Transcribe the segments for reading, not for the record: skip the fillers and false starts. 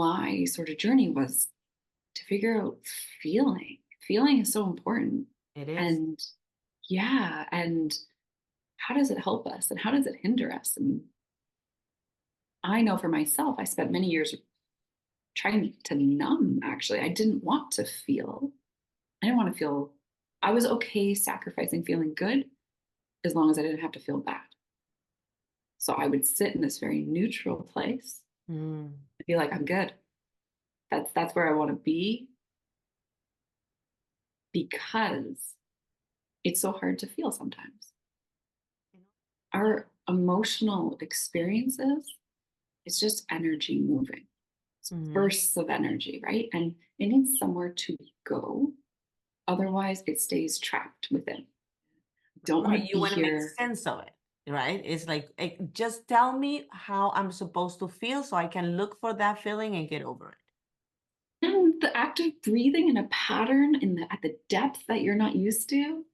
my sort of journey was to figure out feeling. Feeling is so important. It is. And yeah, and how does it help us and how does it hinder us? And I know for myself, I spent many years trying to numb, actually. I didn't want to feel. I didn't want to feel, I was okay sacrificing feeling good as long as I didn't have to feel bad. So I would sit in this very neutral place Mm. and be like, I'm good. That's where I want to be because it's so hard to feel sometimes. Our emotional experiences, it's just energy moving. It's Mhm. bursts of energy, right? And it needs somewhere to go. Otherwise, it stays trapped within. Don't want Right, to you be want to make here. sense of it, right? It's like, just tell me how I'm supposed to feel so I can look for that feeling and get over it. And the act of breathing in a pattern at the depth that you're not used to,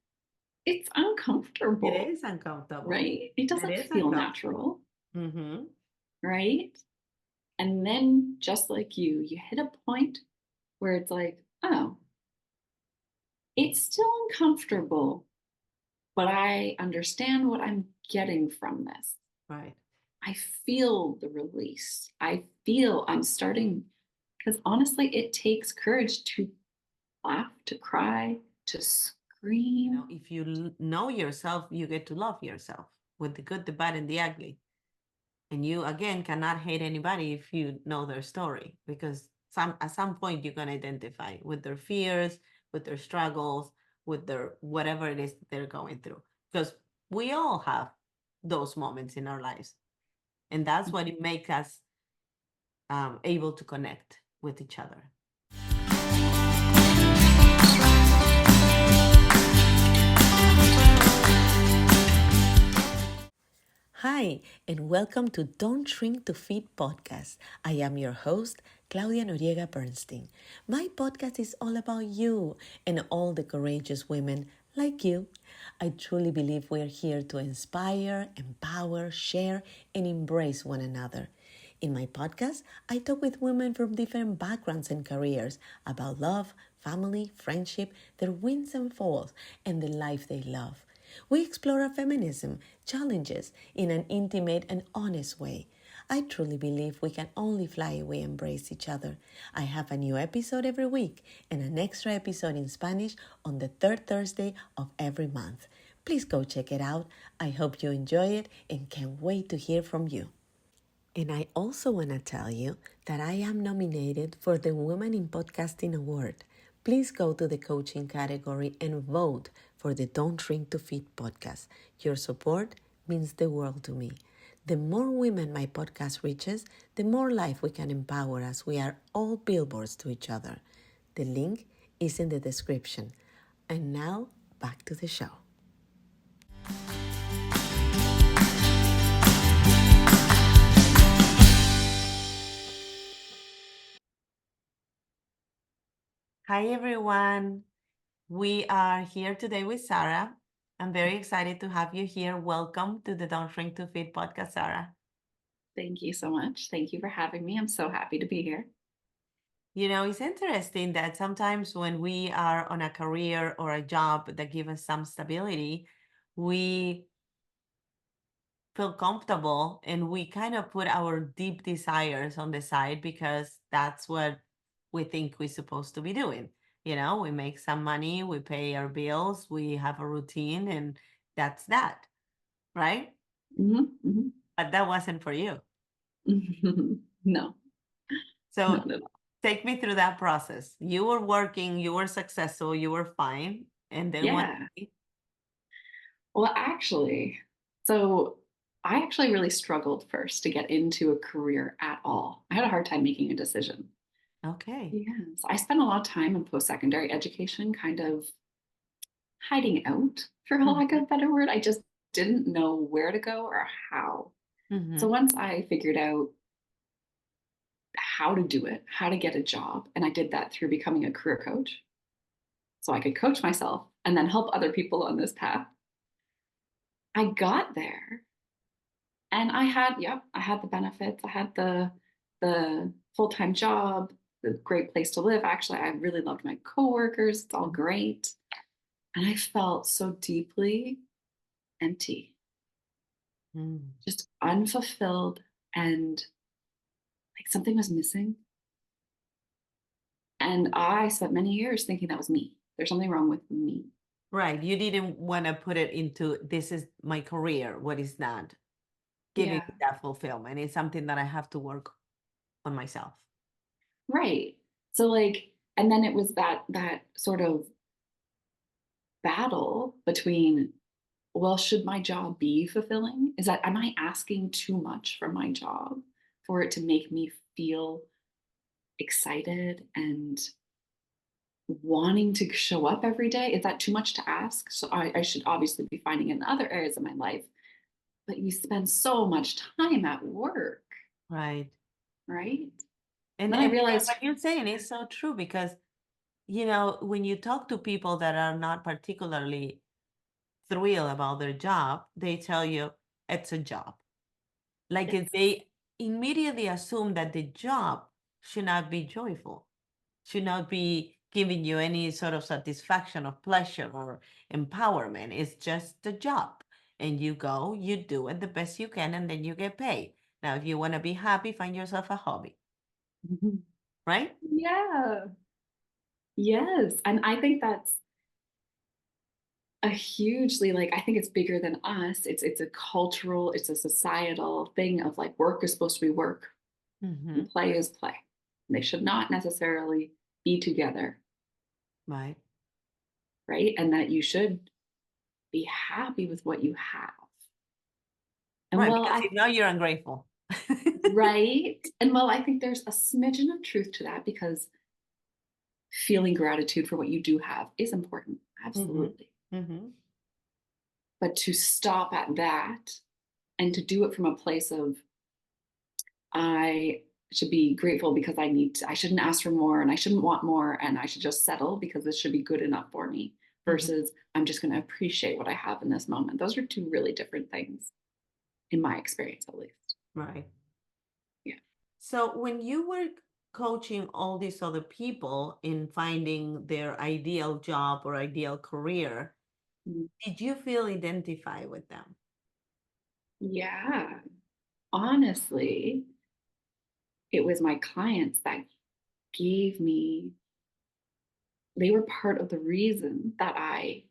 it's It uncomfortable, is uncomfortable. right? It It doesn't is feel uncomfortable. natural, Mm-hmm. right? And then, just like you hit a point where it's like, oh, it's still uncomfortable, but I understand what I'm getting from this. Right. I feel the release. I feel I'm starting, because honestly, it takes courage to laugh, to cry, to scream. If you know yourself, you get to love yourself with the good, the bad, and the ugly. And you, again, cannot hate anybody if you know their story because at some point you can identify with their fears, with their struggles, with their whatever it is that they're going through. Because we all have those moments in our lives. And that's what it makes us able to connect with each other. Hi, and welcome to Don't Shrink to Fit podcast. I am your host, Claudia Noriega-Bernstein. My podcast is all about you and all the courageous women like you. I truly believe we're here to inspire, empower, share, and embrace one another. In my podcast, I talk with women from different backgrounds and careers about love, family, friendship, their wins and falls, and the life they love. We explore our feminism challenges in an intimate and honest way. I truly believe we can only fly if we embrace each other. I have a new episode every week and an extra episode in Spanish on the third Thursday of every month. Please go check it out. I hope you enjoy it and can't wait to hear from you. And I also want to tell you that I am nominated for the Women in Podcasting Award. Please go to the coaching category and vote for the Don't Shrink to Fit podcast. Your support means the world to me. The more women my podcast reaches, the more life we can empower as we are all billboards to each other. The link is in the description. And now, back to the show. Hi, everyone. We are here today with Sarah. I'm very excited to have you here. Welcome to the Don't Shrink to Fit podcast, Sarah. Thank you so much. Thank you for having me. I'm so happy to be here. It's interesting that sometimes when we are on a career or a job that gives us some stability, we feel comfortable and we kind of put our deep desires on the side because that's what we think we're supposed to be doing. We make some money, we pay our bills, we have a routine, and that's that, right? Hmm. But that wasn't for you. No, So not at all. take me through that process. You were working, you were successful, you were fine. And then one Yeah. day, Well, actually, so I actually really struggled first to get into a career at all. I had a hard time making a decision. okay. Yes, I spent a lot of time in post-secondary education, kind of hiding out, for lack of Mm-hmm. a better word. I just didn't know where to go or how. So Mm-hmm. once I figured out how to do it, how to get a job, and I did that through becoming a career coach, so I could coach myself and then help other people on this path. I got there and I had, yep, I had the benefits. I had the full-time job, a great place to live. Actually, I really loved my coworkers. It's all great. And I felt so deeply empty, Mm. just unfulfilled, and like something was missing. And I spent many years thinking that was me. There's something wrong with me. Right. You didn't want to put it into this is my career, what is not giving Yeah, me that fulfillment. It's something that I have to work on myself. right. So like, and then it was that sort of battle between, well, should my job be fulfilling? Is that, am I asking too much from my job for it to make me feel excited and wanting to show up every day? Is that too much to ask? So I should obviously be finding it in other areas of my life. But you spend so much time at work, Right. right? And Then I and realized, what you're saying is so true because when you talk to people that are not particularly thrilled about their job, they tell you it's a job. Like yes. if they immediately assume that the job should not be joyful, should not be giving you any sort of satisfaction or pleasure or empowerment. It's just a job. And you go, you do it the best you can, and then you get paid. Now, if you want to be happy, find yourself a hobby, right? Yeah. Yes. And I think that's a hugely, like, I think it's bigger than us. It's a cultural, it's a societal thing of like, work is supposed to be work Mm-hmm. and play is play. They should not necessarily be together, Right. right? And that you should be happy with what you have. And Right. well, Because I if not, you're ungrateful. right. And well, I think there's a smidgen of truth to that, because feeling gratitude for what you do have is important. Mm-hmm. Absolutely. Mm-hmm. But to stop at that and to do it from a place of, I should be grateful because I shouldn't ask for more and I shouldn't want more and I should just settle because this should be good enough for me, Mm-hmm. versus I'm just going to appreciate what I have in this moment. Those are two really different things in my experience, at least. Right. Yeah. So when you were coaching all these other people in finding their ideal job or ideal career, Mm. did you feel identified with them? Yeah. Honestly, it was my clients that gave me, they were part of the reason that I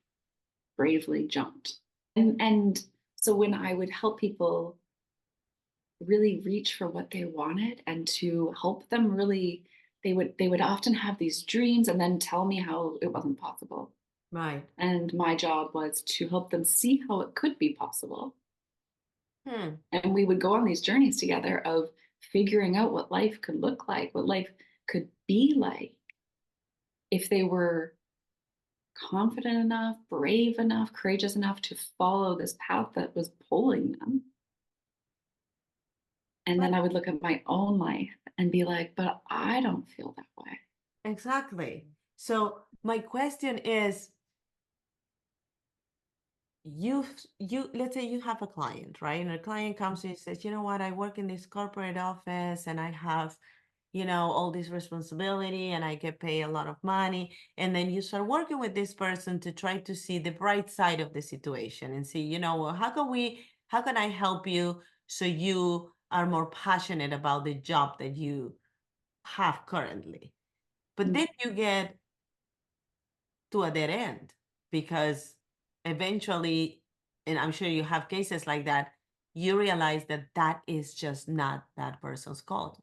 bravely jumped. And so when I would help people really reach for what they wanted and to help them really, they would often have these dreams and then tell me how it wasn't possible. Right. And my job was to help them see how it could be possible. Hmm. And we would go on these journeys together of figuring out what life could look like, what life could be like if they were confident enough, brave enough, courageous enough to follow this path that was pulling them. And But then I would look at my own life and be like, but I don't feel that way. exactly. So my question is, you let's say you have a client, right? And a client comes and says, you know what, I work in this corporate office and I have, all this responsibility and I get paid a lot of money. And then you start working with this person to try to see the bright side of the situation and see, well, how can I help you so you are more passionate about the job that you have currently? But Mm. then you get to a dead end because eventually, and I'm sure you have cases like that, you realize that that is just not that person's call,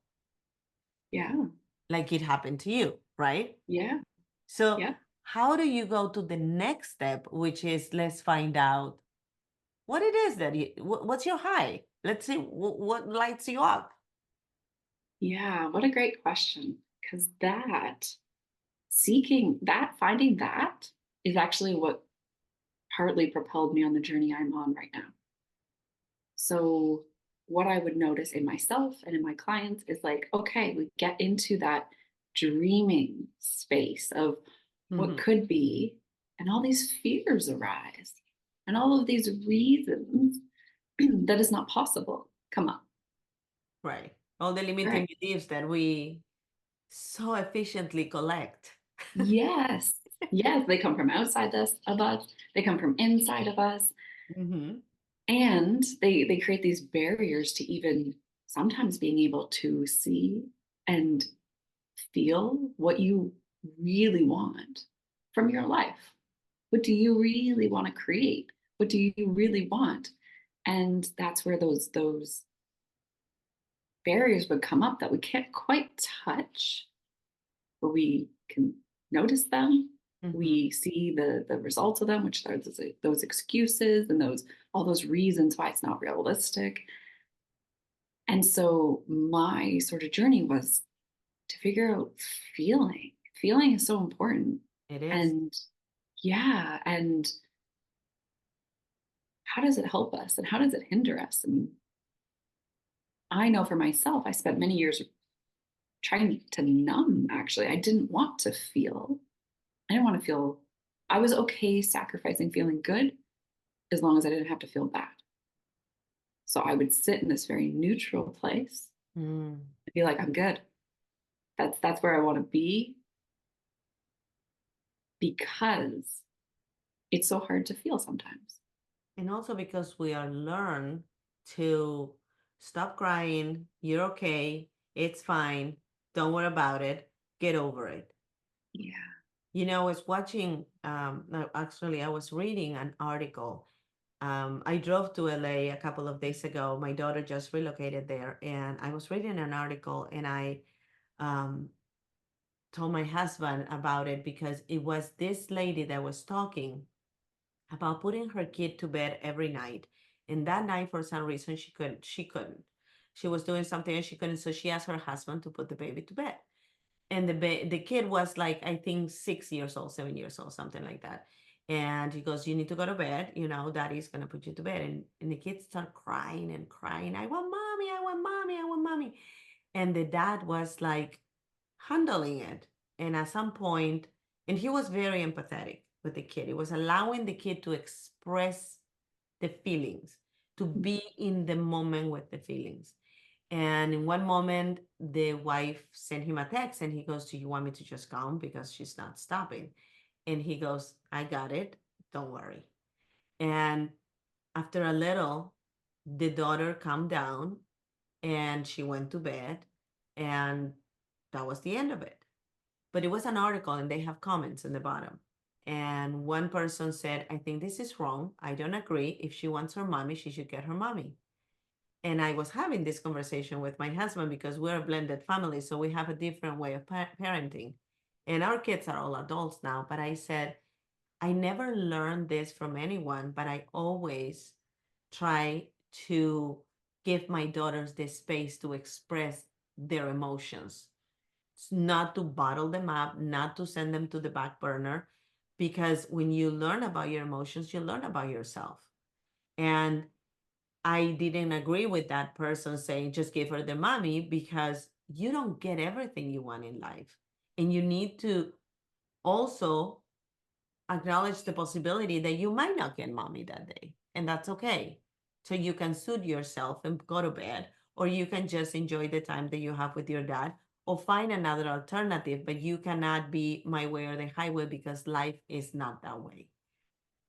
Yeah. like it happened to you, right? Yeah. So, Yeah. how do you go to the next step, which is let's find out what it is that what's your high? Let's see what lights you up. Yeah. What a great question. Because that, seeking that, finding that is actually what partly propelled me on the journey I'm on right now. So, what I would notice in myself and in my clients is like, okay, we get into that dreaming space of what Mhm. could be, and all these fears arise, and all of these reasons that is not possible come up. Right. all the limiting Right. beliefs that we so efficiently collect. Yes. Yes. They come from outside of us. They come from inside of us. Mm-hmm. And they create these barriers to even sometimes being able to see and feel what you really want from your life. What do you really want to create? What do you really want? And that's where those barriers would come up that we can't quite touch, but we can notice them. Mm-hmm. We see the results of them, which are those excuses and those all those reasons why it's not realistic. And so my sort of journey was to figure out feeling. Feeling is so important. It is. And yeah, and how does it help us and how does it hinder us? And I know for myself, I spent many years trying to numb, actually. I didn't want to feel. I didn't want to feel, I was okay sacrificing feeling good as long as I didn't have to feel bad. So I would sit in this very neutral place Mm. and be like, I'm good. That's where I want to be because it's so hard to feel sometimes. And also because we are learned to stop crying, you're okay, it's fine, don't worry about it, get over it. Yeah. I was watching, no, actually, I was reading an article. I drove to LA a couple of days ago. My daughter just relocated there, and I was reading an article, and I um, told my husband about it because it was this lady that was talking about putting her kid to bed every night. And that night, for some reason, she couldn't. She was doing something and she couldn't. So she asked her husband to put the baby to bed. And the kid was like, I think 6 years old, 7 years old, something like that. And he goes, you need to go to bed. Daddy's going to put you to bed. And the kid started crying and crying. I want mommy. I want mommy. I want mommy. And the dad was like handling it. And at some point, and he was very empathetic with the kid. He was allowing the kid to express the feelings, to be in the moment with the feelings. And in one moment, the wife sent him a text and he goes, do you want me to just come? Because she's not stopping. And he goes, I got it. Don't worry. And after a little, the daughter calmed down and she went to bed. And that was the end of it. But it was an article and they have comments in the bottom. And one person said, I think this is wrong. I don't agree. If she wants her mommy, she should get her mommy. And I was having this conversation with my husband because we're a blended family. So we have a different way of parenting. And our kids are all adults now. But I said, I never learned this from anyone, but I always try to give my daughters the space to express their emotions, not to bottle them up, not to send them to the back burner. Because when you learn about your emotions, you learn about yourself. And I didn't agree with that person saying just give her the mommy because you don't get everything you want in life. And you need to also acknowledge the possibility that you might not get mommy that day. And that's okay. So you can soothe yourself and go to bed, or you can just enjoy the time that you have with your dad, or find another alternative. But you cannot be my way or the highway because life is not that way.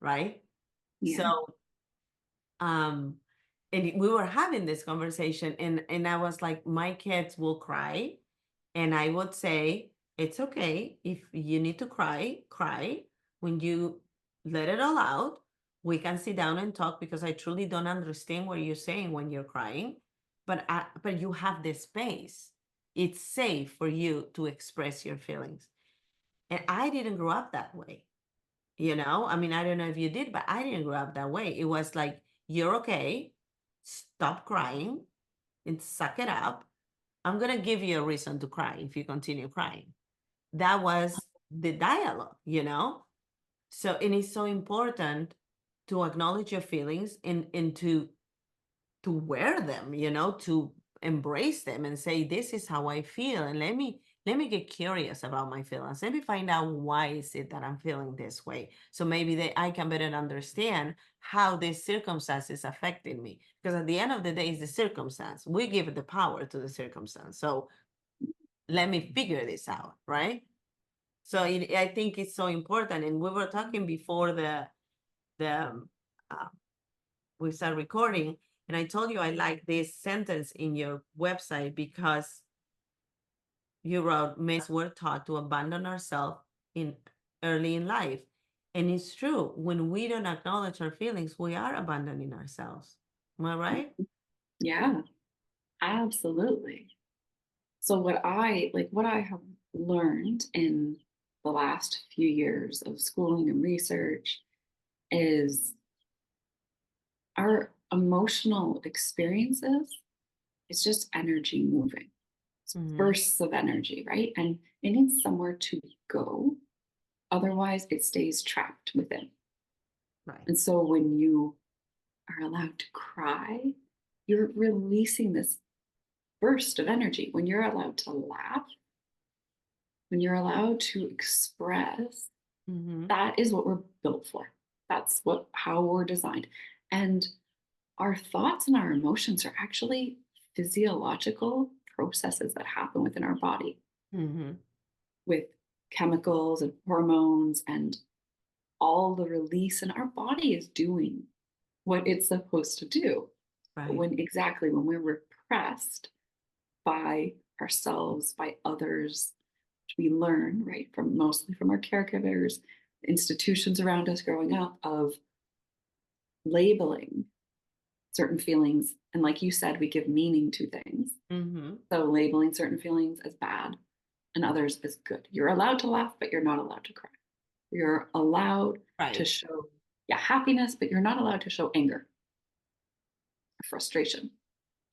Right. Yeah. So, um, and we were having this conversation and I was like, my kids will cry. And I would say, it's okay. If you need to cry, cry. When you let it all out, we can sit down and talk because I truly don't understand what you're saying when you're crying. But you have the space. It's safe for you to express your feelings. And I didn't grow up that way. I mean, I don't know if you did, but I didn't grow up that way. It was like, you're okay. Stop crying and suck it up. I'm going to give you a reason to cry if you continue crying. That was the dialogue. So, and it's so important to acknowledge your feelings and to wear them, to embrace them and say, this is how I feel. And let me get curious about my feelings. Let me find out why is it that I'm feeling this way. So maybe I can better understand how this circumstance is affecting me. Because at the end of the day, it's the circumstance. We give the power to the circumstance. So let me figure this out, right? So I think it's so important. And we were talking before the we start recording, and I told you I like this sentence in your website because you wrote, "Many were taught to abandon ourselves in early in life." And it's true. When we don't acknowledge our feelings, we are abandoning ourselves. Am I right? Yeah, absolutely. So what I have learned in the last few years of schooling and research is our emotional experiences, it's just energy moving. It's Mm-hmm. bursts of energy, right? And it needs somewhere to go. Otherwise, it stays trapped within. Right. And so when you are allowed to cry, you're releasing this burst of energy. When you're allowed to laugh, when you're allowed to express, Mm-hmm. that is what we're built for. That's how we're designed. And our thoughts and our emotions are actually physiological processes that happen within our body Mm-hmm. with chemicals and hormones and all the release, and our body is doing what it's supposed to do. But Right. when we're repressed by ourselves, by others, we learn, right, from mostly from our caregivers, institutions around us growing up, of labeling certain feelings. And like you said, we give meaning to things. Mm-hmm. So labeling certain feelings as bad and others as good. You're allowed to laugh, but you're not allowed to cry. You're allowed to Right. show, yeah, happiness, but you're not allowed to show anger or frustration,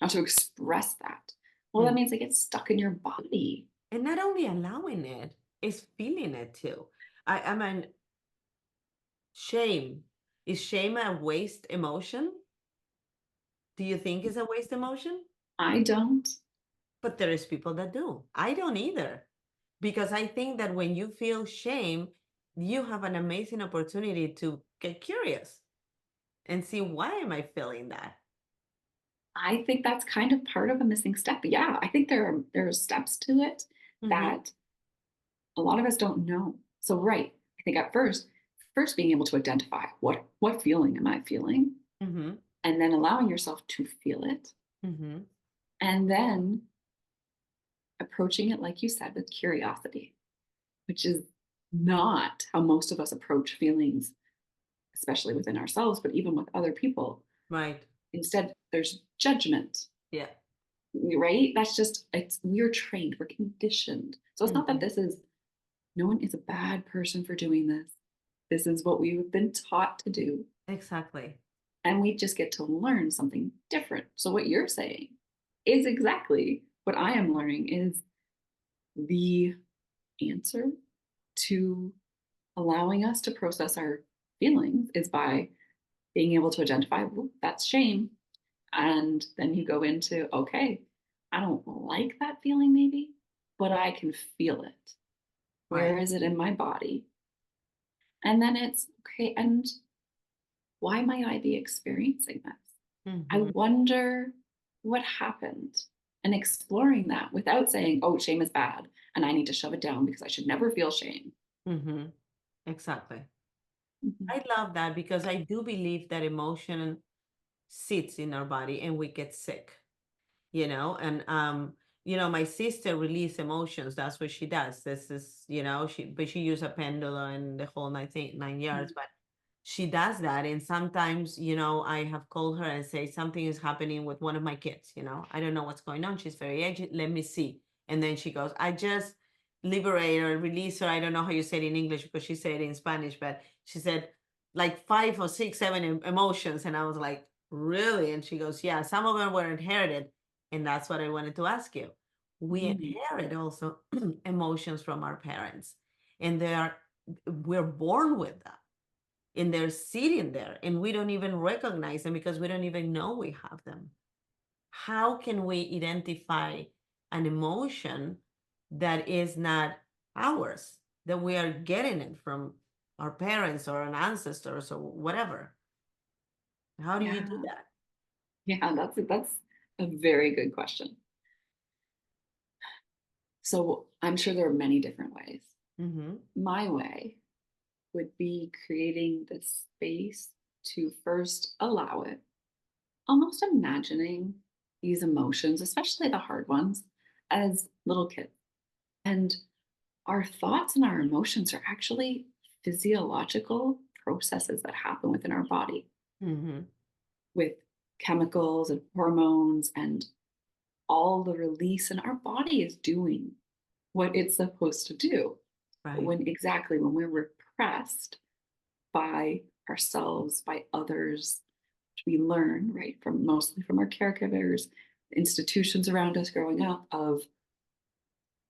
not to express that. Well, that Mm. means it gets stuck in your body. And not only allowing it, is feeling it too. I mean, shame. Is shame a waste emotion? Do you think it's a waste emotion? I don't. But there is people that do. I don't either. Because I think that when you feel shame, you have an amazing opportunity to get curious and see, why am I feeling that? I think that's kind of part of a missing step. Yeah, I think there are steps to it Mm-hmm. that a lot of us don't know. So right, I think at first being able to identify what feeling am I feeling, Mm-hmm. and then allowing yourself to feel it, Mm-hmm. and then approaching it, like you said, with curiosity, which is not how most of us approach feelings, especially within ourselves, but even with other people. Right. Instead, there's judgment, Yeah. right? We're trained, we're conditioned. So it's not that Mm-hmm. no one is a bad person for doing this. This is what we've been taught to do. Exactly. And we just get to learn something different. So what you're saying is exactly what I am learning is the answer to allowing us to process our feelings is by being able to identify, well, that's shame. And then you go into, okay, I don't like that feeling maybe, but I can feel it. Where Right. is it in my body? And then it's okay. And why might I be experiencing this? I Mm-hmm. wonder what happened, and exploring that without saying, oh, shame is bad and I need to shove it down because I should never feel shame. Mm-hmm. Exactly. Mhm. I love that because I do believe that emotion sits in our body and we get sick, and my sister release emotions. That's what she does. This is, she used a pendulum and the whole 9 yards, but she does that. And sometimes, I have called her and say something is happening with one of my kids. I don't know what's going on. She's very aged. Let me see. And then she goes, I just liberate or release her. I don't know how you say it in English because she said it in Spanish, but she said like 5 or 6, 7 emotions. And I was like, really? And she goes, yeah, some of them were inherited. And that's what I wanted to ask you. We Mm. inherit also emotions from our parents, and we're born with them, and they're sitting there, and we don't even recognize them because we don't even know we have them. How can we identify an emotion that is not ours, that we are getting it from our parents or an ancestors or whatever. How do you do Yeah. that? Yeah, that's a very good question. So I'm sure there are many different ways. Mm-hmm. My way would be creating the space to first allow it, almost imagining these emotions, especially the hard ones, as little kids. And our thoughts and our emotions are actually physiological processes that happen within our body Mm-hmm. with chemicals and hormones and all the release, and our body is doing what it's supposed to do. But Right. when we're repressed by ourselves, by others, we learn, right, from mostly from our caregivers, institutions around us growing up, of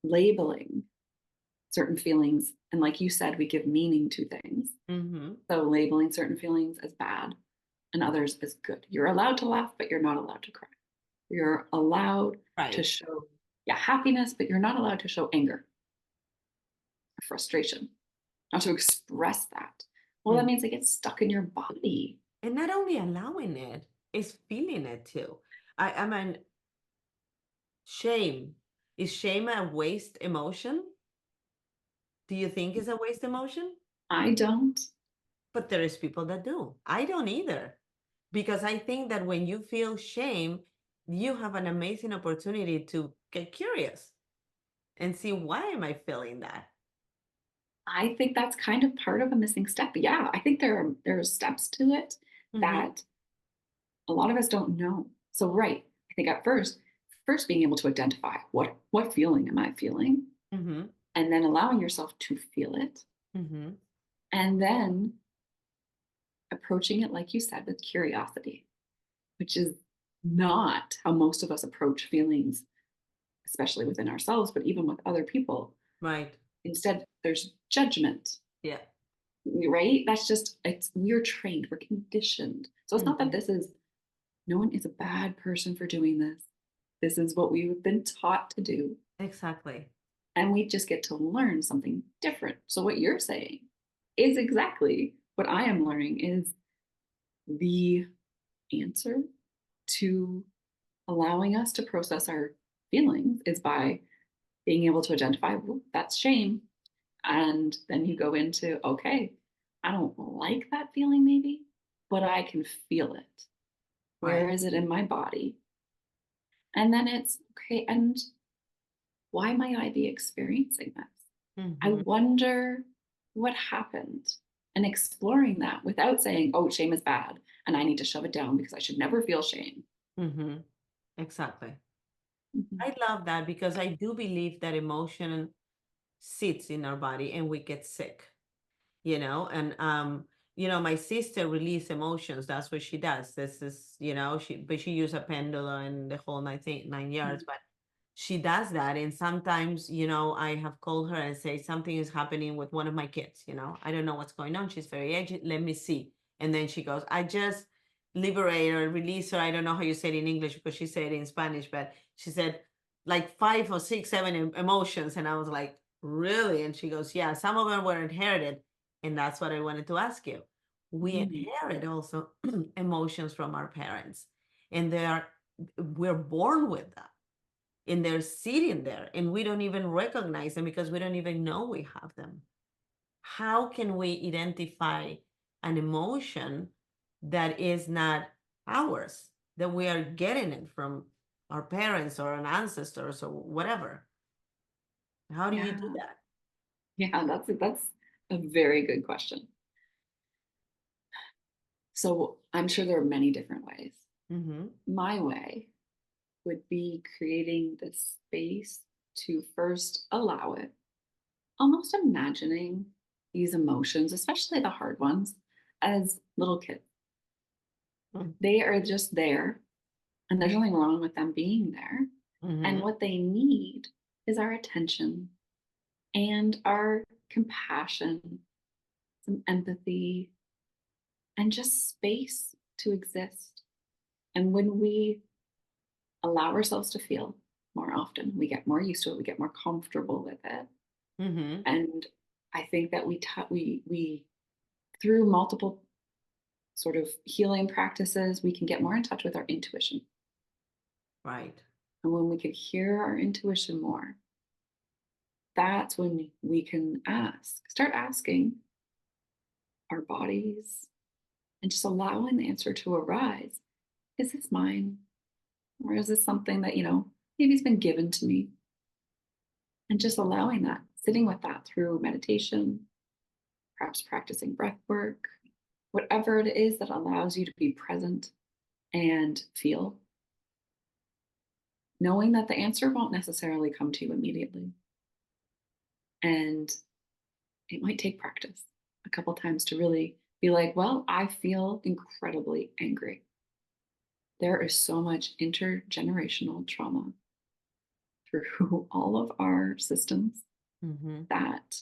labeling certain feelings. And like you said, we give meaning to things. Mm-hmm. So labeling certain feelings as bad and others as good. You're allowed to laugh, but you're not allowed to cry. You're allowed to Right. show, yeah, happiness, but you're not allowed to show anger or frustration, not to express that. Well, that Mm. means it gets stuck in your body. And not only allowing it, is feeling it too. I mean, shame. Is shame a waste emotion? Do you think it's a waste emotion? I don't. But there is people that do. I don't either. Because I think that when you feel shame, you have an amazing opportunity to get curious and see, why am I feeling that? I think that's kind of part of a missing step. Yeah, I think there are steps to it Mm-hmm. that a lot of us don't know. So right, I think at first being able to identify what feeling am I feeling, Mm-hmm. and then allowing yourself to feel it, Mm-hmm. and then approaching it, like you said, with curiosity, which is not how most of us approach feelings, especially within ourselves, but even with other people. Right. Instead, there's judgment, Yeah. right? That's just, it's, we're trained, we're conditioned. So it's not that Mm-hmm. no one is a bad person for doing this. This is what we've been taught to do. Exactly. And we just get to learn something different. So what you're saying is exactly what I am learning is the answer to allowing us to process our feelings is by being able to identify, well, that's shame. And then you go into, okay, I don't like that feeling maybe, but I can feel it. Where Right. is it in my body? And then it's okay. And why might I be experiencing this? I Mm-hmm. wonder what happened, and exploring that without saying, oh, shame is bad and I need to shove it down because I should never feel shame. Mm-hmm. Exactly. Mhm. I love that because I do believe that emotion sits in our body and we get sick, and my sister release emotions. That's what she does. This is, she used a pendulum and the whole 9 yards, but she does that. And sometimes, I have called her and say something is happening with one of my kids. I don't know what's going on. She's very edgy. Let me see. And then she goes, I just liberate or release her. I don't know how you say it in English because she said it in Spanish, but she said like 5 or 6, 7 emotions. And I was like, really? And she goes, yeah, some of them were inherited. And that's what I wanted to ask you. We Mm. inherit also emotions from our parents, and we're born with them, and they're sitting there, and we don't even recognize them because we don't even know we have them. How can we identify an emotion that is not ours, that we are getting it from our parents or an ancestors or whatever? How do you do Yeah. that? Yeah, that's a very good question. So I'm sure there are many different ways. Mm-hmm. My way would be creating the space to first allow it, almost imagining these emotions, especially the hard ones, as little kids. They are just there, and there's nothing wrong with them being there. And Mm-hmm. what they need is our attention and our compassion, some empathy, and just space to exist. And when we allow ourselves to feel more often. We get more used to it. We get more comfortable with it. Mm-hmm. And I think that we through multiple sort of healing practices, we can get more in touch with our intuition. Right. And when we can hear our intuition more, that's when we can start asking our bodies and just allowing the answer to arise. Is this mine? Or is this something that, maybe it's been given to me? And just allowing that, sitting with that through meditation, perhaps practicing breath work, whatever it is that allows you to be present and feel, knowing that the answer won't necessarily come to you immediately. And it might take practice a couple times to really be like, well, I feel incredibly angry. There is so much intergenerational trauma through all of our systems Mm-hmm. that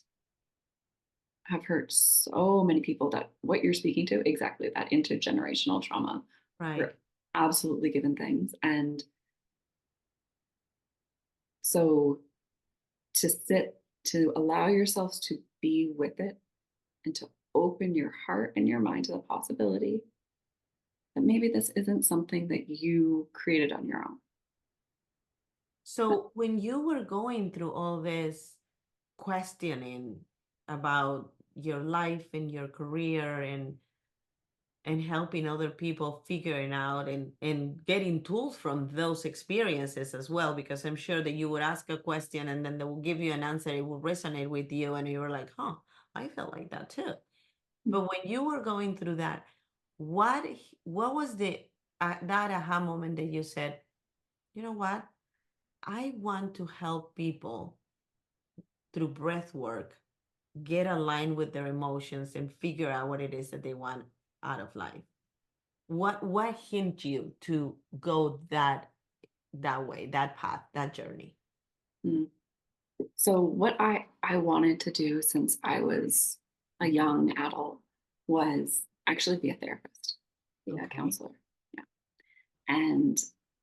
have hurt so many people, that what you're speaking to, exactly that intergenerational trauma. Right. We're absolutely given things. And so to allow yourselves to be with it and to open your heart and your mind to the possibility that maybe this isn't something that you created on your own. So when you were going through all this questioning about your life and your career and helping other people figuring out and getting tools from those experiences as well, because I'm sure that you would ask a question and then they will give you an answer, it will resonate with you and you were like, huh, I felt like that too. But when you were going through that, what what was the that aha moment that you said, you know what, I want to help people through breath work get aligned with their emotions and figure out what it is that they want out of life? What hint you to go that way, that path, that journey? Mm. So what I wanted to do since I was a young adult was actually be a therapist, be a Okay. counselor. Yeah. And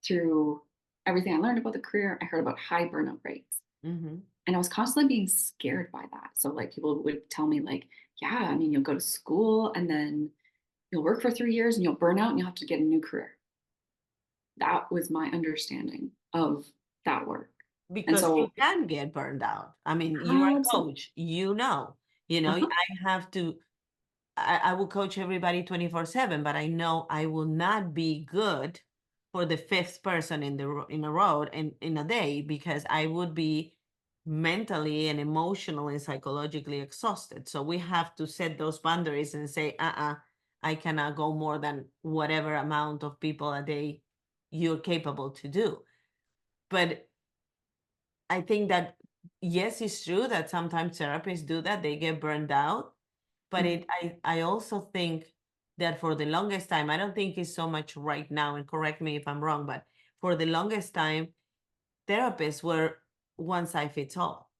through everything I learned about the career, I heard about high burnout rates. Mm-hmm. And I was constantly being scared by that. So like people would tell me like, yeah, I mean, you'll go to school and then you'll work for 3 years and you'll burn out and you'll have to get a new career. That was my understanding of that work. And Because you so can get burned out. I mean, you're a absolutely, coach, I uh-huh, have to, I will coach everybody 24/7, but I know I will not be good for the fifth person in a row and in a day because I would be mentally and emotionally and psychologically exhausted. So we have to set those boundaries and say, I cannot go more than whatever amount of people a day you're capable to do. But I think that yes, it's true that sometimes therapists do that, they get burned out. But mm, I also think that for the longest time, I don't think it's so much right now, and correct me if I'm wrong, but for the longest time, therapists were one size fits all.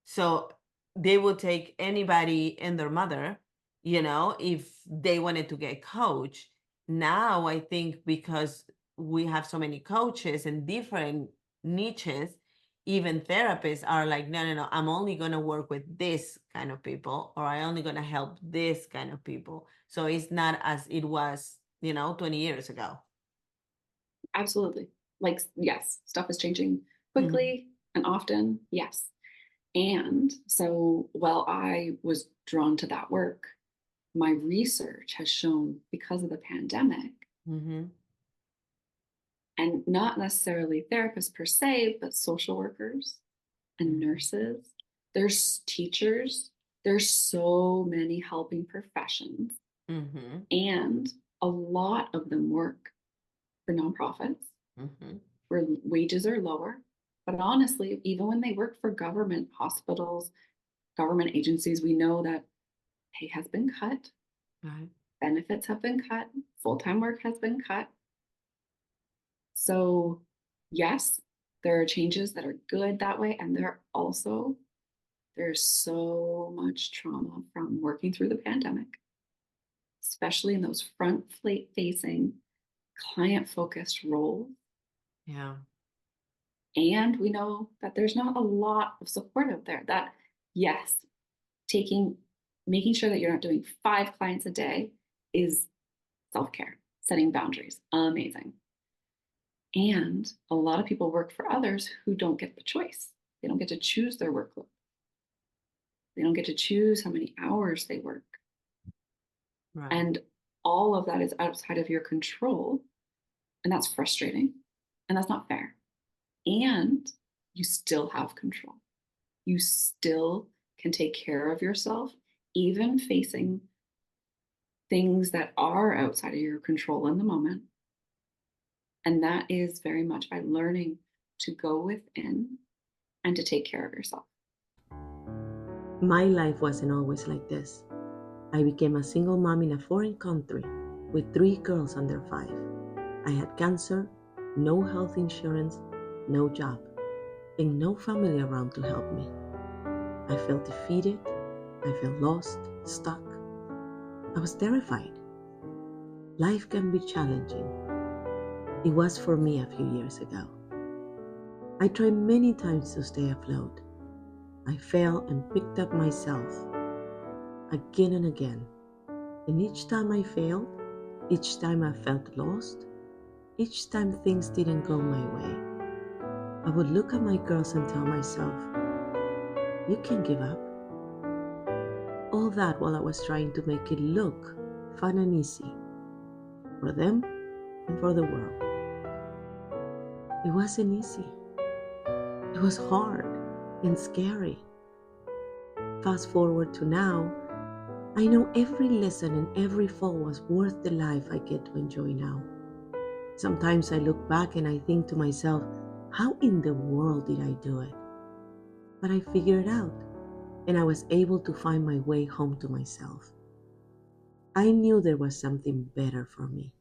So they would take anybody and their mother, if they wanted to get coached. Now I think because we have so many coaches and different niches, even therapists are like, no, no, no, I'm only going to work with this kind of people, or I only going to help this kind of people. So it's not as it was, 20 years ago. absolutely. Like, yes, stuff is changing Mhm. quickly and often. Yes. And so while I was drawn to that work, my research has shown because of the pandemic, Mhm. and not necessarily therapists per se, but social workers and Mhm. nurses, there's teachers, there's so many helping professions, Mhm. and a lot of them work for nonprofits Mhm. where wages are lower. But honestly, even when they work for government hospitals, government agencies, we know that pay has been cut, Right. benefits have been cut, full time work has been cut. So, yes, there are changes that are good that way. And there's so much trauma from working through the pandemic, especially in those front facing, client focused roles. Yeah. And we know that there's not a lot of support out there. That, yes, making sure that you're not doing 5 clients a day is self-care, setting boundaries, amazing. And a lot of people work for others who don't get the choice. They don't get to choose their workload. They don't get to choose how many hours they work. Right. And all of that is outside of your control. And that's frustrating. And that's not fair. And you still have control. You still can take care of yourself, even facing things that are outside of your control in the moment. And that is very much by learning to go within and to take care of yourself. My life wasn't always like this. I became a single mom in a foreign country with 3 girls under 5. I had cancer, no health insurance, no job, and no family around to help me. I felt defeated. I felt lost, stuck. I was terrified. Life can be challenging. It was for me a few years ago. I tried many times to stay afloat. I fell and picked up myself again and again. And each time I failed, each time I felt lost, each time things didn't go my way, I would look at my girls and tell myself, you can't give up. All that while I was trying to make it look fun and easy for them and for the world. It wasn't easy. It was hard and scary. Fast forward to now, I know every lesson and every fall was worth the life I get to enjoy now. Sometimes I look back and I think to myself, how in the world did I do it? But I figured it out, and I was able to find my way home to myself. I knew there was something better for me.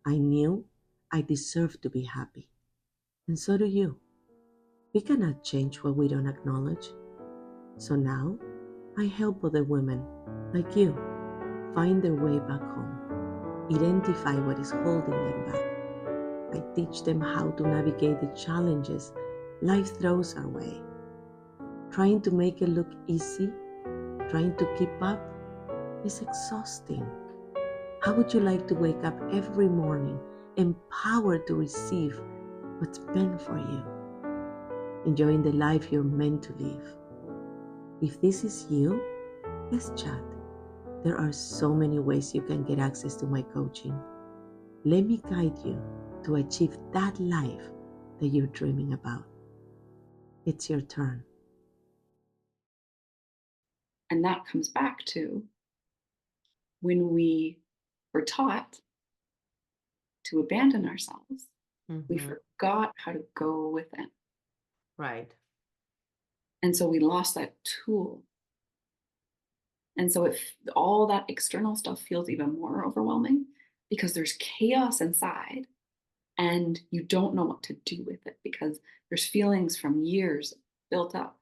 I knew I deserved to be happy. And so do you. We cannot change what we don't acknowledge. So now, I help other women, like you, find their way back home, identify what is holding them back. I teach them how to navigate the challenges life throws our way. Trying to make it look easy, trying to keep up, is exhausting. How would you like to wake up every morning empowered to receive what's meant for you, enjoying the life you're meant to live? If this is you, let's chat. There are so many ways you can get access to my coaching. Let me guide you to achieve that life that you're dreaming about. It's your turn. And that comes back to when we were taught to abandon ourselves, we forgot how to go within. Right. And so we lost that tool. And so if all that external stuff feels even more overwhelming because there's chaos inside and you don't know what to do with it because there's feelings from years built up,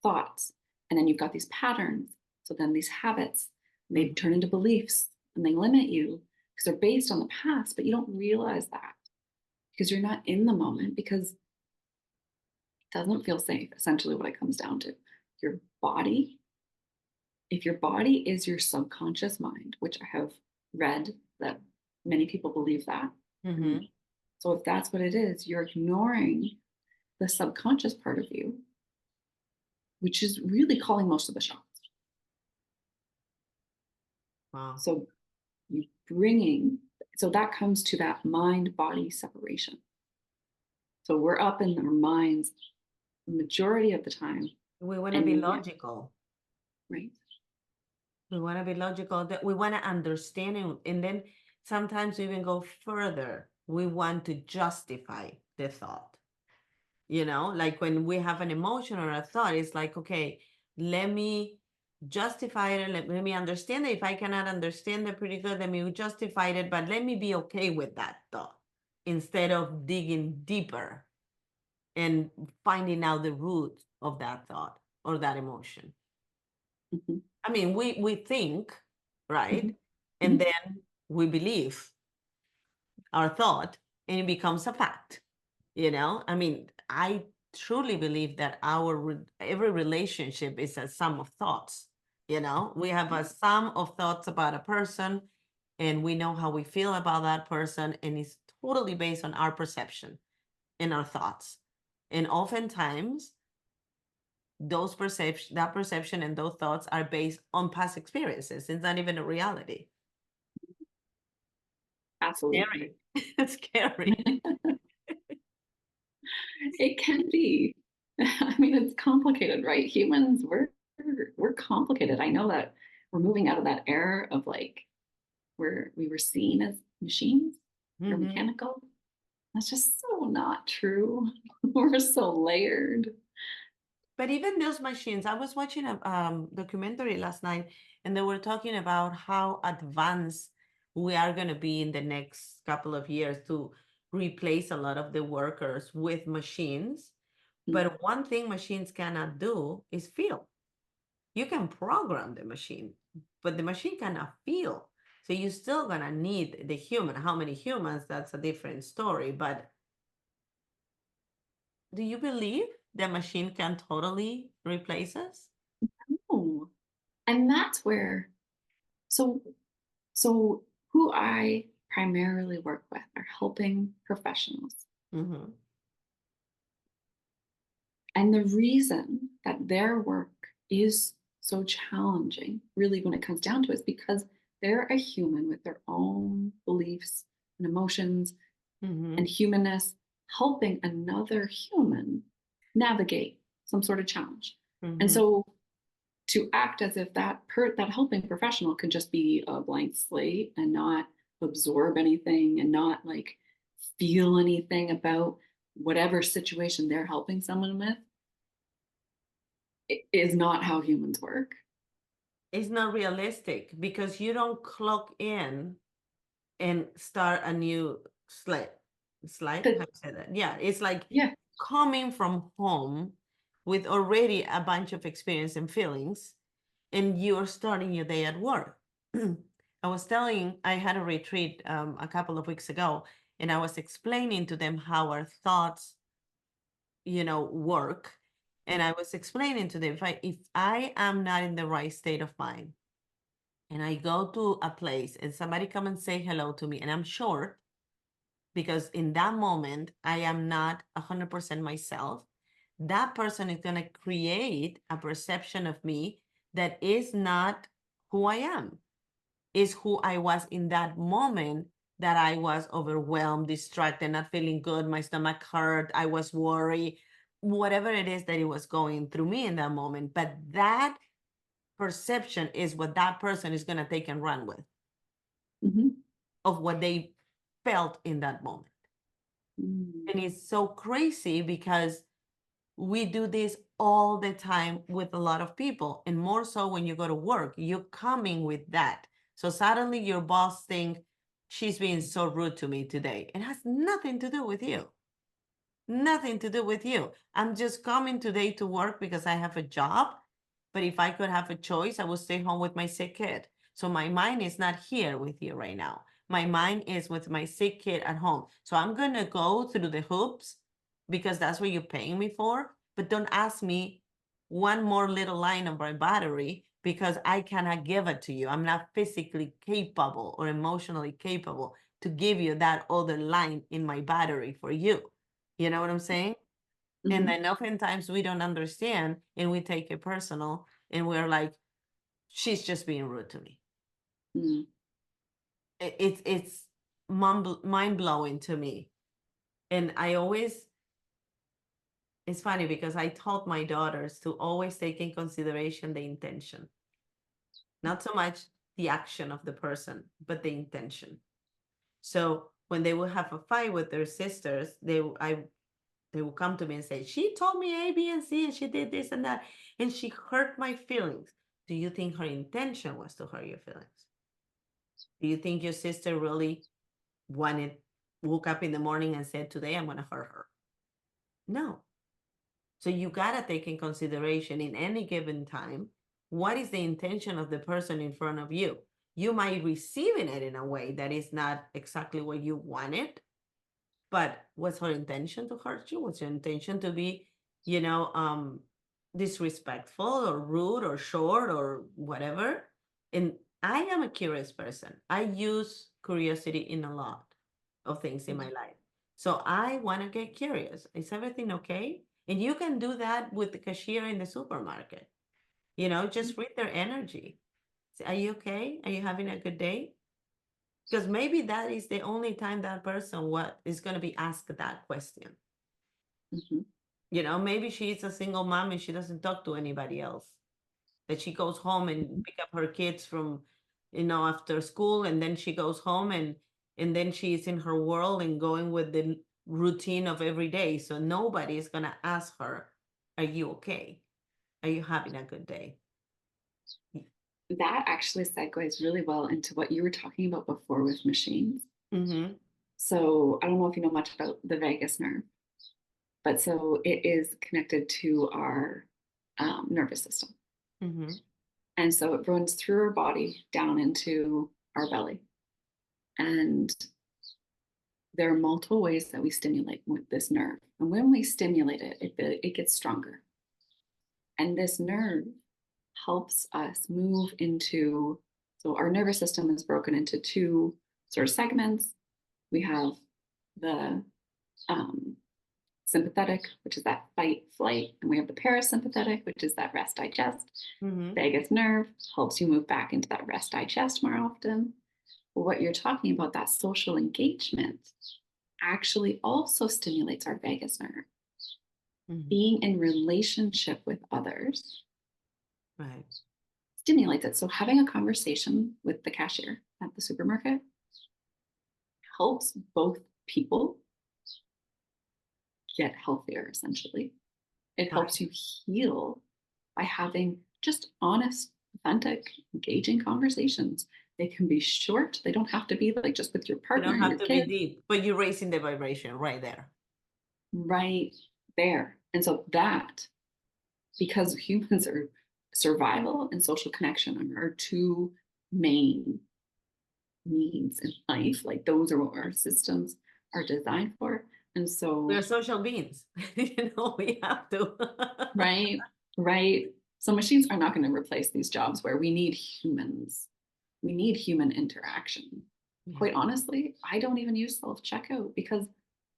thoughts, and then you've got these patterns. So then these habits, they turn into beliefs and they limit you because they're based on the past, but you don't realize that because you're not in the moment because it doesn't feel safe, essentially what it comes down to. Your body, if your body is your subconscious mind, which I have read that many people believe that. So if that's what it is, you're ignoring the subconscious part of you, which is really calling most of the shots. Wow. So so that comes to that mind-body separation. So we're up in our minds the majority of the time. We want to be logical. Right. We want to be logical, that we want to understand it, and then sometimes we even go further. We want to justify the thought. Like when we have an emotion or a thought, it's like, okay, let me justify it. Let me understand it. If I cannot understand it pretty good, let me justify it, but let me be okay with that thought instead of digging deeper and finding out the root of that thought or that emotion. I mean, we think, right? And then we believe our thought and it becomes a fact. I mean, I truly believe that every relationship is a sum of thoughts. You know, we have a sum of thoughts about a person, and we know how we feel about that person, and it's totally based on our perception and our thoughts. And oftentimes, that perception and those thoughts are based on past experiences. It's not even a reality. Absolutely. Scary. It's scary. It can be. I mean, it's complicated, right? Humans, we're complicated. I know that we're moving out of that era of like where we were seen as machines or Mhm. mechanical. That's just so not true. We're so layered. But even those machines, I was watching a documentary last night, and they were talking about how advanced we are going to be in the next couple of years to replace a lot of the workers with machines. Mm. But one thing machines cannot do is feel. You can program the machine, but the machine cannot feel. So you're still going to need the human. How many humans? That's a different story. But do you believe the machine can totally replace us? Oh, and that's where, so, so who I primarily work with are helping professionals. Mm-hmm. And the reason that their work is so challenging, really, when it comes down to it, is because they're a human with their own beliefs and emotions Mm-hmm. and humanness, helping another human navigate some sort of challenge. And Mm-hmm. so to act as if that helping professional can just be a blank slate and not absorb anything and not like feel anything about whatever situation they're helping someone with is not how humans work. It's not realistic because you don't clock in and start a new slide. Slide? How But you say that? Yeah, it's like yeah. coming from home with already a bunch of experience and feelings, and you're starting your day at work. I had a retreat a couple of weeks ago, and I was explaining to them how our thoughts, work. And I was explaining to them, if I am not in the right state of mind, and I go to a place and somebody come and say hello to me, and I'm short because in that moment I am not 100% myself, that person is going to create a perception of me that is not who I am, is who I was in that moment, that I was overwhelmed, distracted, not feeling good, my stomach hurt, I was worried, whatever it is that it was going through me in that moment. But that perception is what that person is going to take and run with, Mm-hmm. of what they felt in that moment. Mm-hmm. And it's so crazy because we do this all the time with a lot of people, and more so when you go to work, you're coming with that. So suddenly your boss think she's being so rude to me today. It has nothing to do with you. Nothing to do with you. I'm just coming today to work because I have a job. But if I could have a choice, I would stay home with my sick kid. So my mind is not here with you right now. My mind is with my sick kid at home. So I'm going to go through the hoops because that's what you're paying me for. But don't ask me one more little line of my battery because I cannot give it to you. I'm not physically capable or emotionally capable to give you that other line in my battery for you. You know what I'm saying? And Mm-hmm. then oftentimes we don't understand and we take it personal and we're like, she's just being rude to me. Mm-hmm. It's mind blowing to me. And it's funny because I taught my daughters to always take in consideration the intention, not so much the action of the person, but the intention. So when they will have a fight with their sisters, they will come to me and say, she told me A, B, and C, and she did this and that, and she hurt my feelings. Do you think her intention was to hurt your feelings? Do you think your sister really woke up in the morning and said, today I'm going to hurt her? No. So you got to take in consideration in any given time, what is the intention of the person in front of you? You might receiving it in a way that is not exactly what you wanted, but was her intention to hurt you? Was your intention to be, you know, disrespectful or rude or short or whatever? And I am a curious person. I use curiosity in a lot of things in my life. So I want to get curious. Is everything okay? And you can do that with the cashier in the supermarket. You know, just read their energy. Say, are you okay? Are you having a good day? Because maybe that is the only time that person what is going to be asked that question. Mhm. You know, maybe she's a single mom and she doesn't talk to anybody else. That she goes home and Mhm. pick up her kids from, you know, after school, and then she goes home and then she's in her world and going with the routine of every day. So nobody is gonna ask her, "Are you okay? Are you having a good day?" That actually segues really well into what you were talking about before with machines. Mm-hmm. So I don't know if you know much about the vagus nerve, but so it is connected to our nervous system. Mm-hmm. And so it runs through our body down into our belly. And there are multiple ways that we stimulate with this nerve. And when we stimulate it, it gets stronger. And this nerve helps us move into, so our nervous system is broken into two sort of segments. We have the um, sympathetic, which is that fight, flight, and we have the parasympathetic, which is that rest, digest. Mm-hmm. Vagus nerve helps you move back into that rest, digest more often. But what you're talking about, that social engagement, actually also stimulates our vagus nerve. Mm-hmm. Being in relationship with others Right. stimulates it. So having a conversation with the cashier at the supermarket helps both people get healthier, essentially. It helps Right. you heal by having just honest, authentic, engaging conversations. They can be short. They don't have to be like just with your You partner don't or have your to be kid, deep, but you're raising the vibration right there. right there. And so that, because humans are survival and social connection are our two main needs in life, like those are what our systems are designed for. And We're so, social beings. You know, we have to. right, right. So machines are not going to replace these jobs where we need humans. We need human interaction. Yeah. Quite honestly, I don't even use self checkout because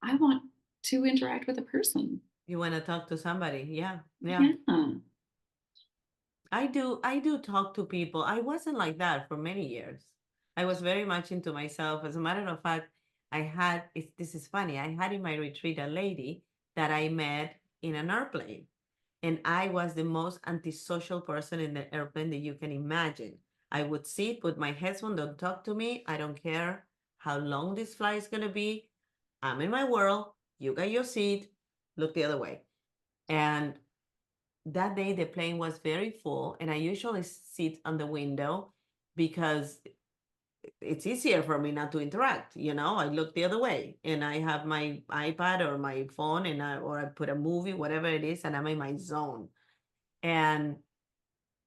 I want to interact with a person. You want to talk to somebody. Yeah. Yeah. Yeah. I do talk to people. I wasn't like that for many years. I was very much into myself. As a matter of fact, this is funny. I had in my retreat a lady that I met in an airplane. And I was the most antisocial person in the airplane that you can imagine. I would sit, put my headphone, don't talk to me. I don't care how long this flight is going to be. I'm in my world. You got your seat. Look the other way. And that day the plane was very full, and I usually sit on the window because it's easier for me not to interact. You know, I look the other way and I have my iPad or my phone, or I put a movie, whatever it is, and I'm in my zone. And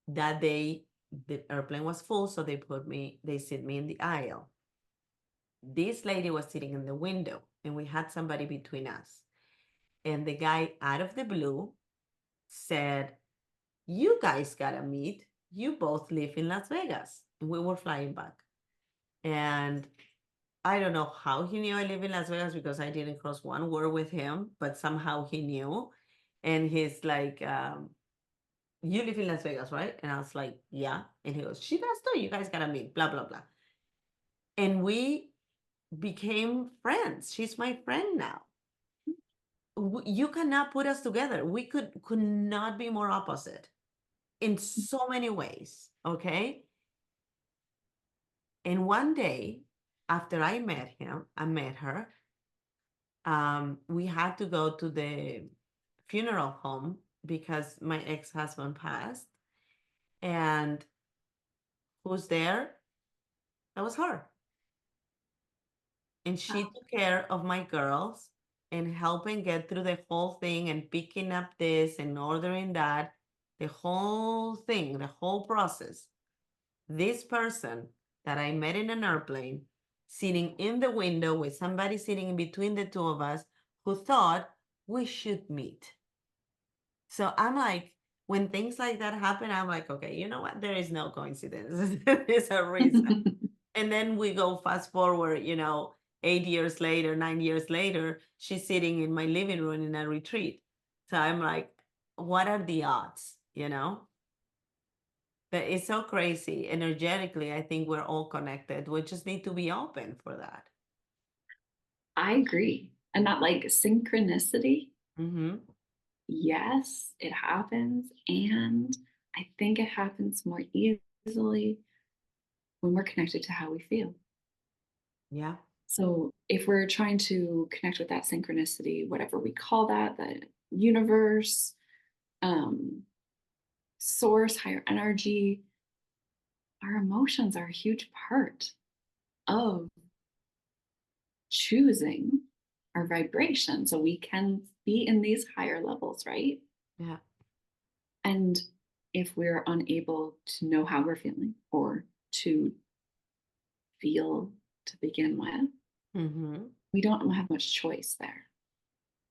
that day the airplane was full, so they sit me in the aisle. This lady was sitting in the window and we had somebody between us. And the guy out of the blue said, "You guys gotta meet. You both live in Las Vegas." And we were flying back. And I don't know how he knew I live in Las Vegas because I didn't cross one word with him, but somehow he knew. And he's like, "You live in Las Vegas, right?" And I was like, "Yeah." And he goes, "She does too. You guys gotta meet, blah, blah, blah." And we became friends. She's my friend now. You cannot put us together. We could not be more opposite in so many ways. Okay. And one day after I met her, we had to go to the funeral home because my ex-husband passed. And who's there? That was her. And she Wow. took care of my girls and helping get through the whole thing and picking up this and ordering that, the whole thing, the whole process. This person that I met in an airplane sitting in the window with somebody sitting in between the two of us who thought we should meet. So I'm like, when things like that happen, I'm like, okay, you know what? There is no coincidence. There is a reason. And then we go fast forward, 8 years later, 9 years later, she's sitting in my living room in a retreat. So I'm like, what are the odds, But it's so crazy. Energetically, I think we're all connected. We just need to be open for that. I agree. And that like synchronicity, Mm-hmm. yes, it happens. And I think it happens more easily when we're connected to how we feel. Yeah. So if we're trying to connect with that synchronicity, whatever we call that, the universe, um, source, higher energy, our emotions are a huge part of choosing our vibration. So we can be in these higher levels, right? Yeah. And if we're unable to know how we're feeling or to feel to begin with, Mm-hmm. we don't have much choice there.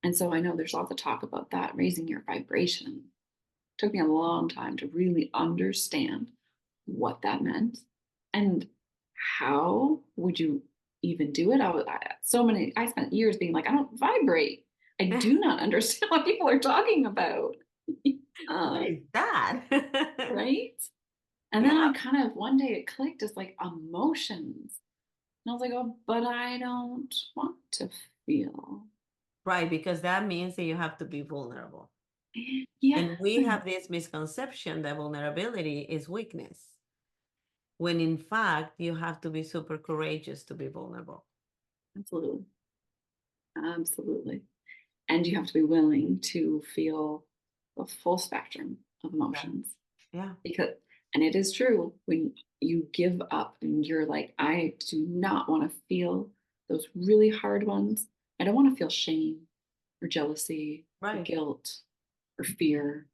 And so I know there's lots of talk about that, raising your vibration. It took me a long time to really understand what that meant and how would you even do it. I spent years being like, I don't vibrate. I do not understand what people are talking about. What um, is that? right? And then Yeah. I kind of one day it clicked as like emotions. And I was like, oh, but I don't want to feel. Right, because that means that you have to be vulnerable. Yeah, And we have this misconception that vulnerability is weakness, when in fact, you have to be super courageous to be vulnerable. absolutely. Absolutely. And you have to be willing to feel the full spectrum of Yeah. emotions. Yeah. Because, and it is true, when you give up and you're like, I do not want to feel those really hard ones. I don't want to feel shame or jealousy or Right. guilt or fear.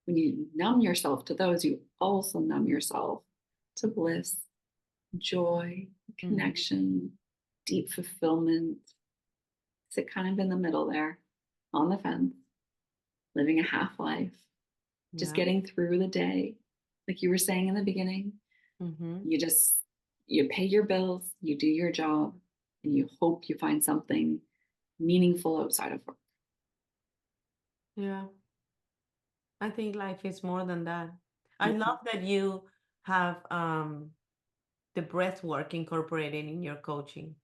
When you numb yourself to those, you also numb yourself to bliss, joy, Mm-hmm. connection, deep fulfillment. Sit kind of in the middle there on the fence, living a half life, just Yeah. getting through the day. Like you were saying in the beginning, Mm-hmm. you just, you pay your bills, you do your job, and you hope you find something meaningful outside of work. Yeah. I think life is more than that. I Mhm. love that you have the breath work incorporated in your coaching.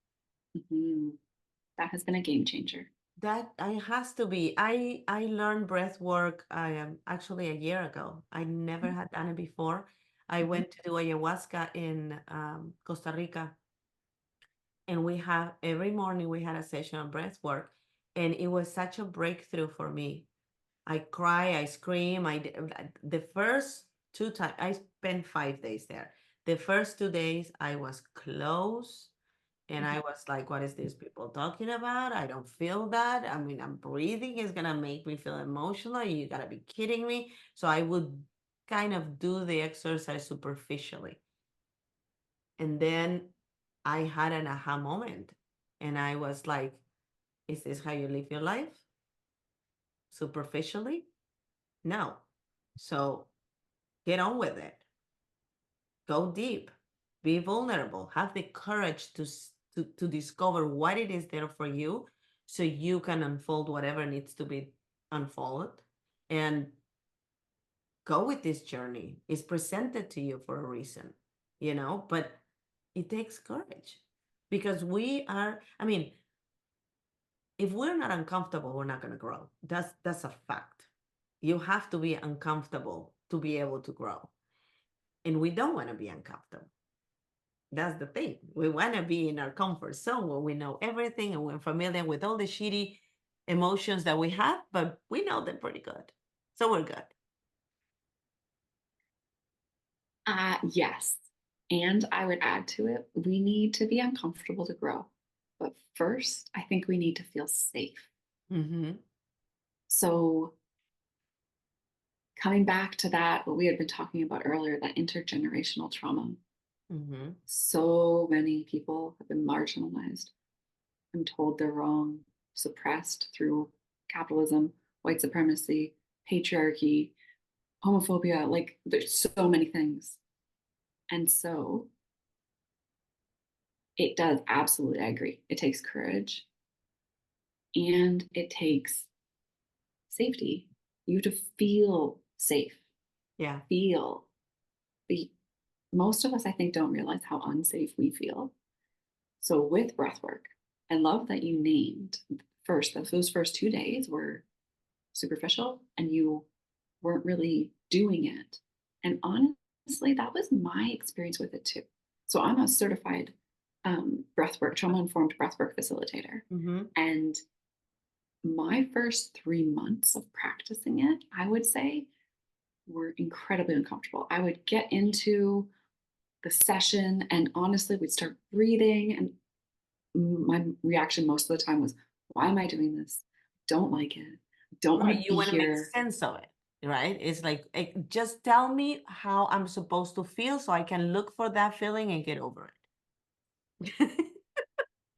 Mhm. That has been a game changer. That I has to be. I learned breath work actually a year ago. I never had done it before. I Mhm. went to do ayahuasca in Costa Rica, and we have every morning we had a session of breath work, and it was such a breakthrough for me. I cry, I scream. The first 2 times I spent 5 days there. The first 2 days I was close. And I Mhm. was like, what is this people talking about? I don't feel that. I mean, I'm breathing is going to make me feel emotional. You got to be kidding me. So I would kind of do the exercise superficially. And then I had an aha moment. And I was like, is this how you live your life? Superficially? No. So get on with it. Go deep. Be vulnerable. Have the courage to discover what it is there for you so you can unfold whatever needs to be unfolded and go with this journey. It's presented to you for a reason, but it takes courage because I mean, if we're not uncomfortable, we're not going to grow. That's a fact. You have to be uncomfortable to be able to grow. And we don't want to be uncomfortable. That's the thing. We want to be in our comfort zone where we know everything and we're familiar with all the shitty emotions that we have, but we know them pretty good. So we're good. Yes. And I would add to it, we need to be uncomfortable to grow. But first, I think we need to feel safe. Mm-hmm. So, coming back to that, what we had been talking about earlier, that intergenerational trauma, Mm-hmm. So many people have been marginalized and told they're wrong, suppressed through capitalism, white supremacy, patriarchy, homophobia. Like there's so many things. And so it does absolutely, I agree. It takes courage and it takes safety. You have to feel safe, Yeah. feel the most of us, I think, don't realize how unsafe we feel. So with breath work, I love that you named first that those first 2 days were superficial and you weren't really doing it. And honestly, that was my experience with it too. So I'm a certified breathwork, trauma-informed breathwork facilitator. Mm-hmm. And my first 3 months of practicing it, I would say, were incredibly uncomfortable. I would get into the session and honestly, we'd start breathing. And my reaction most of the time was, why am I doing this? Don't like it. Don't want Right. to You be want to make here. sense of it, right? It's like, just tell me how I'm supposed to feel so I can look for that feeling and get over it.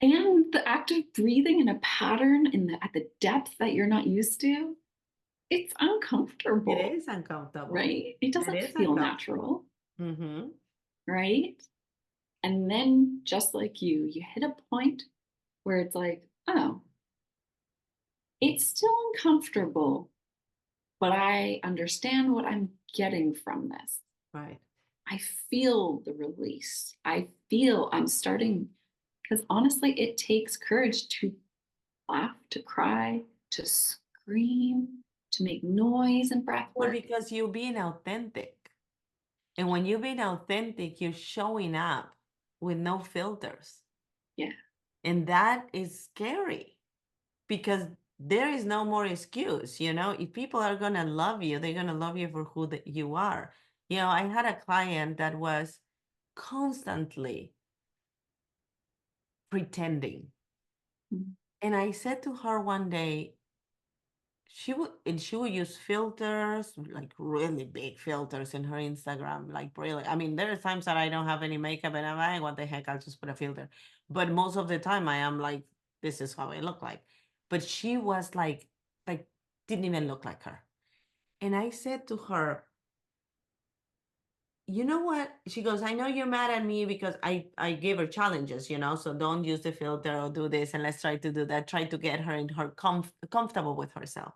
And the act of breathing in a pattern at the depth that you're not used to, it's It uncomfortable, is uncomfortable. right? It It doesn't is feel uncomfortable. natural, Mm-hmm. right? And then just like you hit a point where it's like, oh, it's still uncomfortable, but I understand what I'm getting from this. Right. I feel the release. I feel I'm starting, because honestly, it takes courage to laugh, to cry, to scream, to make noise and breath Well, work. because you're being authentic. And when you're being authentic, you're showing up with no filters. Yeah. And that is scary because there is no more excuse. If people are going to love you, they're going to love you for who you are. I had a client that was constantly pretending. Mhm. And I said to her one day, she would use filters, like really big filters in her Instagram, like really. I mean, there are times that I don't have any makeup and I'm like, what the heck, I'll just put a filter. But most of the time I am like, this is how I look like. But she was like didn't even look like her. And I said to her, you know what? She goes, I know you're mad at me because I gave her challenges, so don't use the filter or do this and let's try to do that. Try to get her in her comfortable with herself.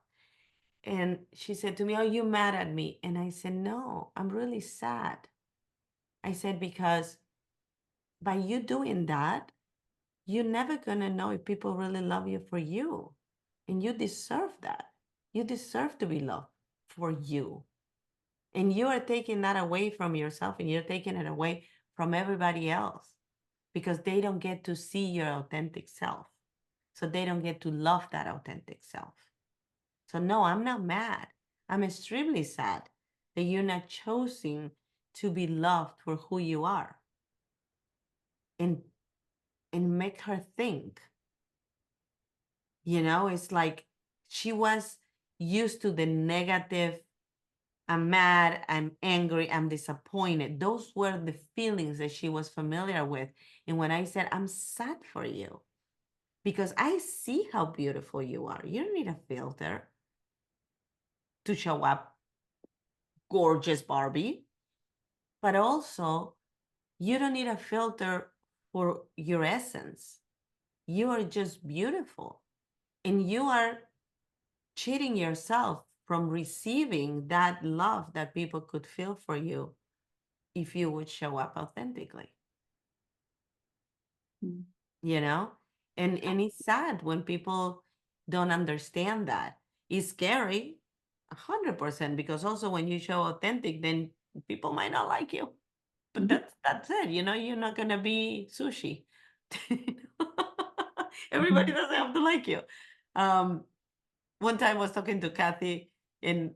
And she said to me, are you mad at me? And I said, no, I'm really sad. I said, because by you doing that, you're never going to know if people really love you for you. And you deserve that. You deserve to be loved for you. And you are taking that away from yourself and you're taking it away from everybody else because they don't get to see your authentic self. So they don't get to love that authentic self. So no, I'm not mad. I'm extremely sad that you're not choosing to be loved for who you are. And make her think. It's like she was used to the negative. I'm mad, I'm angry, I'm disappointed. Those were the feelings that she was familiar with. And when I said, I'm sad for you because I see how beautiful you are, you don't need a filter to show up gorgeous Barbie. But also, you don't need a filter for your essence. You are just beautiful. And you are cheating yourself from receiving that love that people could feel for you if you would show up authentically, Mm. you know? And it's sad when people don't understand that. It's scary, 100%, because also when you show authentic, then people might not like you. But Mhm. that's it. You're not gonna be sushi. Everybody Mhm. doesn't have to like you. Um, One time I was talking to Kathy and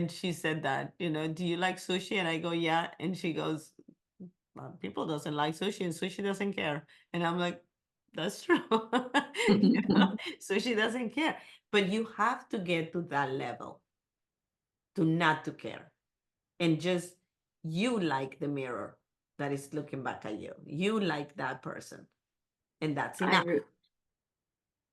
she said that, do you like sushi? And I go, yeah. And she goes, well, people doesn't like sushi and sushi doesn't care. And I'm like, that's true. Sushi doesn't care. But you have to get to that level to not to care and just you like the mirror. that is looking back at you. You like that person, and that's I enough.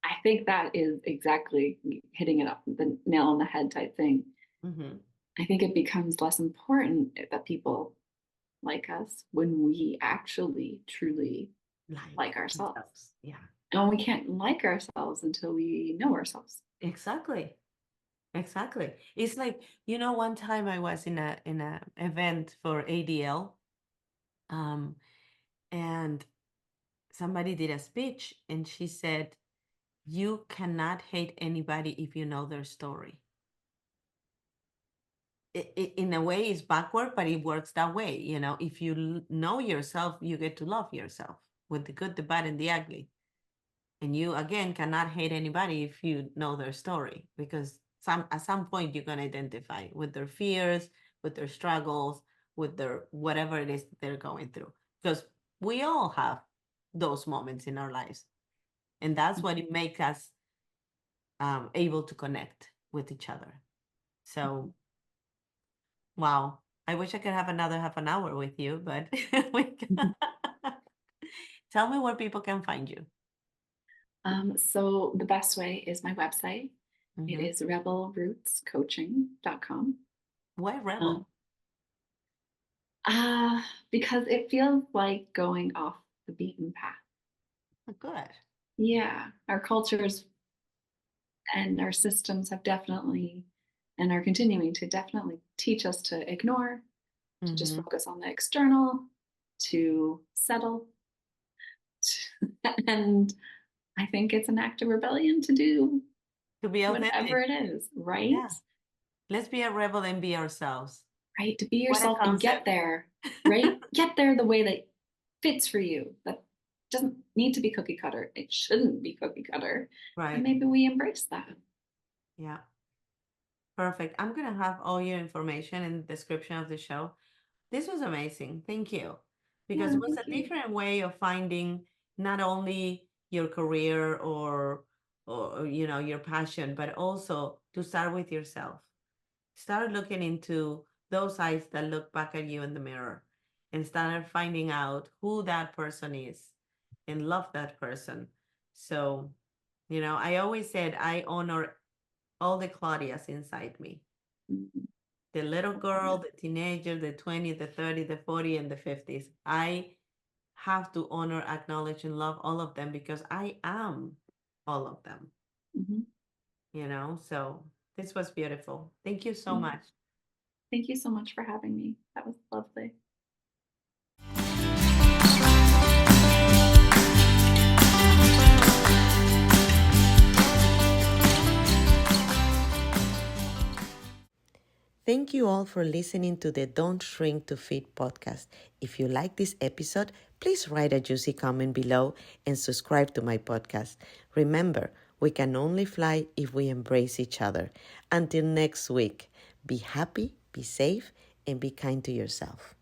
I think that is exactly hitting it up the nail on the head type thing. Mm-hmm. I think it becomes less important that people like us when we actually truly like ourselves. Themselves. Yeah, And we can't like ourselves until we know ourselves. exactly. Exactly. It's like, one time I was in a event for ADL, um, and somebody did a speech, and she said, "You cannot hate anybody if you know their story." In a way, it's backward, but it works that way. If you know yourself, you get to love yourself with the good, the bad, and the ugly. And you, again, cannot hate anybody if you know their story, because at some point you're going to identify with their fears, with their struggles, with their whatever it is that they're going through. Because we all have those moments in our lives. And that's what it makes us able to connect with each other. So, wow. I wish I could have another half an hour with you, but tell me where people can find you. So the best way is my website. It Mm-hmm. is rebelrootscoaching.com. Why Um, rebel? because it feels like going off the beaten path. Good. Yeah, our cultures and our systems have definitely and are continuing to definitely teach us to ignore, to just Mm-hmm. focus on the external, to settle. And I think it's an act of rebellion to do To be whatever authentic. it is, right? Yeah. Let's be a rebel and be ourselves. Right? To be What a yourself and get concept. there, right? Get there the way that fits for you. That doesn't need to be cookie cutter. It shouldn't be cookie cutter. And Right. maybe we embrace that. Yeah. Perfect. I'm going to have all your information in the description of the show. This was amazing. Thank you. Because Yeah, it was thank a you. different way of finding not only your career or your passion, but also to start with yourself. Start looking into those eyes that look back at you in the mirror and start finding out who that person is and love that person. So, I always said I honor all the Claudias inside me. Mhm. The little girl, the teenager, the 20, the 30, the 40, and the 50s. I have to honor, acknowledge, and love all of them because I am all of them, Mhm. So this was beautiful. Thank you so Mhm. much. Thank you so much for having me. That was lovely. Thank you all for listening to the Don't Shrink to Fit podcast. If you like this episode, please write a juicy comment below and subscribe to my podcast. Remember, we can only fly if we embrace each other. Until next week, be happy, be safe, and be kind to yourself.